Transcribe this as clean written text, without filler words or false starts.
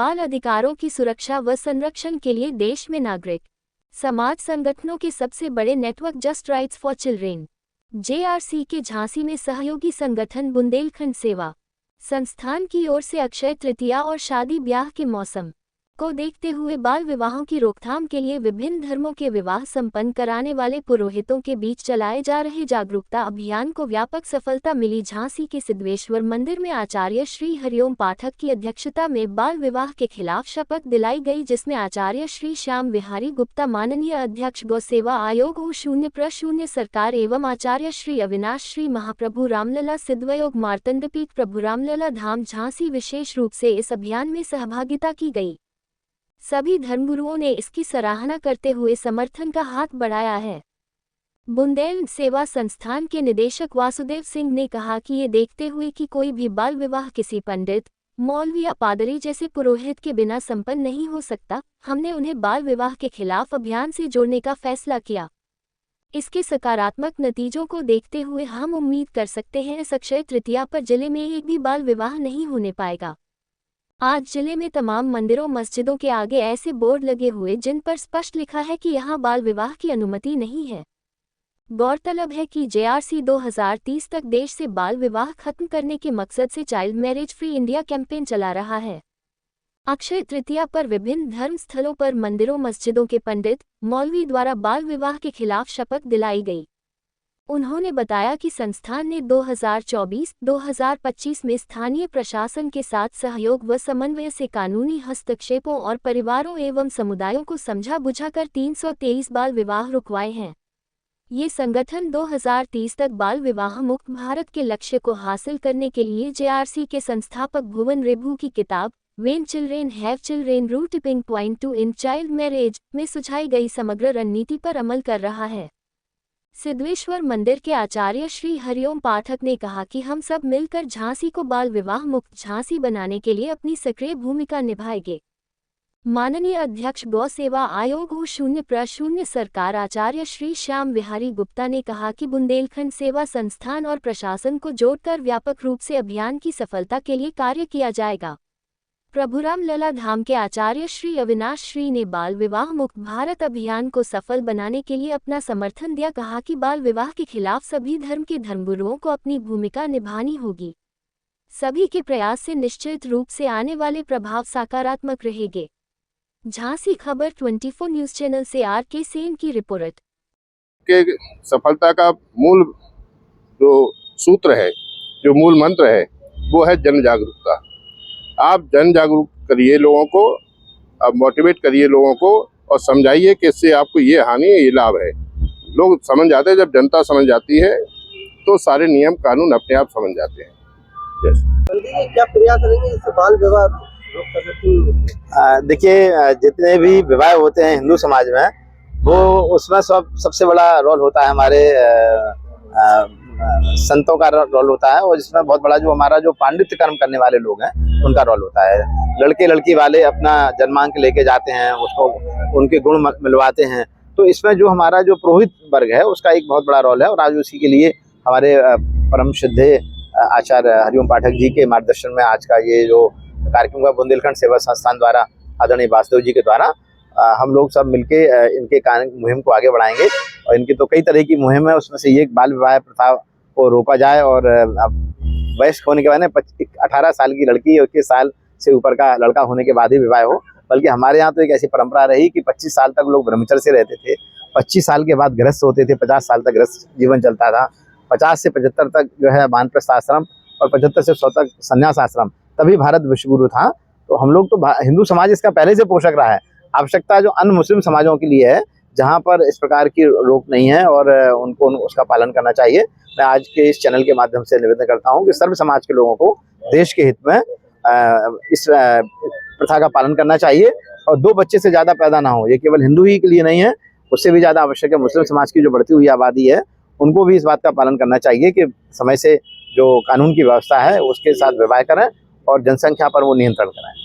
बाल अधिकारों की सुरक्षा व संरक्षण के लिए देश में नागरिक समाज संगठनों के सबसे बड़े network just rights for children JRC के झांसी में सहयोगी संगठन बुंदेलखंड सेवा संस्थान की ओर से अक्षय तृतीया और शादी ब्याह के मौसम को देखते हुए बाल विवाहों की रोकथाम के लिए विभिन्न धर्मों के विवाह संपन्न कराने वाले पुरोहितों के बीच चलाए जा रहे जागरूकता अभियान को व्यापक सफलता मिली। झांसी के सिद्धेश्वर मंदिर में आचार्य श्री हरिओम पाठक की अध्यक्षता में बाल विवाह के खिलाफ शपथ दिलाई गई, जिसमें आचार्य श्री श्याम विहारी गुप्ता माननीय अध्यक्ष गौ सेवा आयोग O0 सरकार एवं आचार्य श्री अविनाश श्री महाप्रभु रामलला सिद्धवयोग मार्तंडपीठ प्रभु रामलला धाम झांसी विशेष रूप से इस अभियान में सहभागिता की गई। सभी धर्मगुरुओं ने इसकी सराहना करते हुए समर्थन का हाथ बढ़ाया है। बुंदेल सेवा संस्थान के निदेशक वासुदेव सिंह ने कहा कि ये देखते हुए कि कोई भी बाल विवाह किसी पंडित, मौलवी या पादरी जैसे पुरोहित के बिना संपन्न नहीं हो सकता, हमने उन्हें बाल विवाह के खिलाफ अभियान से जोड़ने का फैसला किया। इसके सकारात्मक नतीजों को देखते हुए हम उम्मीद कर सकते हैं इस अक्षय तृतीया पर जिले में एक भी बाल विवाह नहीं होने पाएगा। आज जिले में तमाम मंदिरों मस्जिदों के आगे ऐसे बोर्ड लगे हुए जिन पर स्पष्ट लिखा है कि यहां बाल विवाह की अनुमति नहीं है। गौरतलब है कि JRC 2030 तक देश से बाल विवाह खत्म करने के मकसद से child marriage free India campaign चला रहा है। अक्षय तृतीया पर विभिन्न धर्म स्थलों पर मंदिरों मस्जिदों के पंडित, मौलवी द्वारा बाल विवाह के खिलाफ शपथ दिलाई गई। उन्होंने बताया कि संस्थान ने 2024-2025 में स्थानीय प्रशासन के साथ सहयोग व समन्वय से कानूनी हस्तक्षेपों और परिवारों एवं समुदायों को समझा बुझाकर 323 बाल विवाह रुकवाए हैं। ये संगठन 2030 तक बाल विवाह मुक्त भारत के लक्ष्य को हासिल करने के लिए JRC के संस्थापक भुवन रेभू की किताब When Children Have Children Rule Tipping Point to End Child Marriage में सुझाई गई समग्र रणनीति पर अमल कर रहा है। सिद्धेश्वर मंदिर के आचार्य श्री हरिओम पाठक ने कहा कि हम सब मिलकर झांसी को बाल विवाह मुक्त झांसी बनाने के लिए अपनी सक्रिय भूमिका निभाएंगे। माननीय अध्यक्ष गौ सेवा आयोग O0 सरकार आचार्य श्री श्याम विहारी गुप्ता ने कहा कि बुंदेलखंड सेवा संस्थान और प्रशासन को जोड़कर व्यापक रूप से अभियान की सफलता के लिए कार्य किया जाएगा। प्रभु रामलला धाम के आचार्य श्री अविनाश श्री ने बाल विवाह मुक्त भारत अभियान को सफल बनाने के लिए अपना समर्थन दिया। कहा कि बाल विवाह के खिलाफ सभी धर्म के धर्मगुरुओं को अपनी भूमिका निभानी होगी। सभी के प्रयास से निश्चित रूप से आने वाले प्रभाव सकारात्मक रहेंगे। झांसी खबर 24 न्यूज चैनल से RK सेन की रिपोर्ट। के सफलता का मूल जो सूत्र है, जो मूल मंत्र है, वो है जन जागरूकता। आप जन जागरूक करिए लोगों को, आप मोटिवेट करिए लोगों को और समझाइए कि इससे आपको ये हानि है, ये लाभ है। लोग समझ जाते हैं, जब जनता समझ जाती है तो सारे नियम कानून अपने आप समझ जाते हैं। क्या प्रयास करेंगे इस बाल विवाह रोक सकने की? देखिए, जितने भी विवाह होते हैं हिंदू समाज में, वो उसमें सबसे बड़ा रोल होता है हमारे संतों का रोल होता है, और जिसमें बहुत बड़ा जो हमारा जो पांडित्य कर्म करने वाले लोग हैं उनका रोल होता है। लड़के लड़की वाले अपना जन्मांक लेके जाते हैं, उसको उनके गुण मिलवाते हैं। तो इसमें जो हमारा जो पुरोहित वर्ग है उसका एक बहुत बड़ा रोल है, और आज उसी के लिए हमारे परम श्रद्धेय आचार्य हरिओम पाठक जी के मार्गदर्शन में आज का ये जो कार्यक्रम का बुंदेलखंड सेवा संस्थान द्वारा आदरणीय वासुदेव जी के द्वारा हम लोग सब मिलके इनके मुहिम को आगे बढ़ाएंगे। और इनकी तो कई तरह की मुहिम है, उसमें से ये बाल विवाह प्रथा को रोका जाए, और वयस्क होने के बाद 18 साल की लड़की और 21 साल से ऊपर का लड़का होने के बाद ही विवाह हो। बल्कि हमारे यहाँ तो एक ऐसी परंपरा रही कि 25 साल तक लोग ब्रह्मचर्य से रहते थे, 25 साल के बाद गृहस्थ होते थे, 50 साल तक गृहस्थ जीवन चलता था, 50 से 75 तक जो है वानप्रस्थ आश्रम और 75 से 100 तक संन्यास आश्रम, तभी भारत विश्वगुरु था। तो हम लोग तो हिंदू समाज इसका पहले से पोषक रहा है। आवश्यकता जो अन्य मुस्लिम समाजों के लिए है, जहाँ पर इस प्रकार की रोक नहीं है और उनको उसका पालन करना चाहिए। मैं आज के इस चैनल के माध्यम से निवेदन करता हूँ कि सर्व समाज के लोगों को देश के हित में इस प्रथा का पालन करना चाहिए, और 2 बच्चे से ज़्यादा पैदा ना हो। ये केवल हिंदू ही के लिए नहीं है, उससे भी ज़्यादा आवश्यक है। मुस्लिम समाज की जो बढ़ती हुई आबादी है, उनको भी इस बात का पालन करना चाहिए कि समय से जो कानून की व्यवस्था है उसके साथ विवाह करें और जनसंख्या पर वो नियंत्रण कराएं।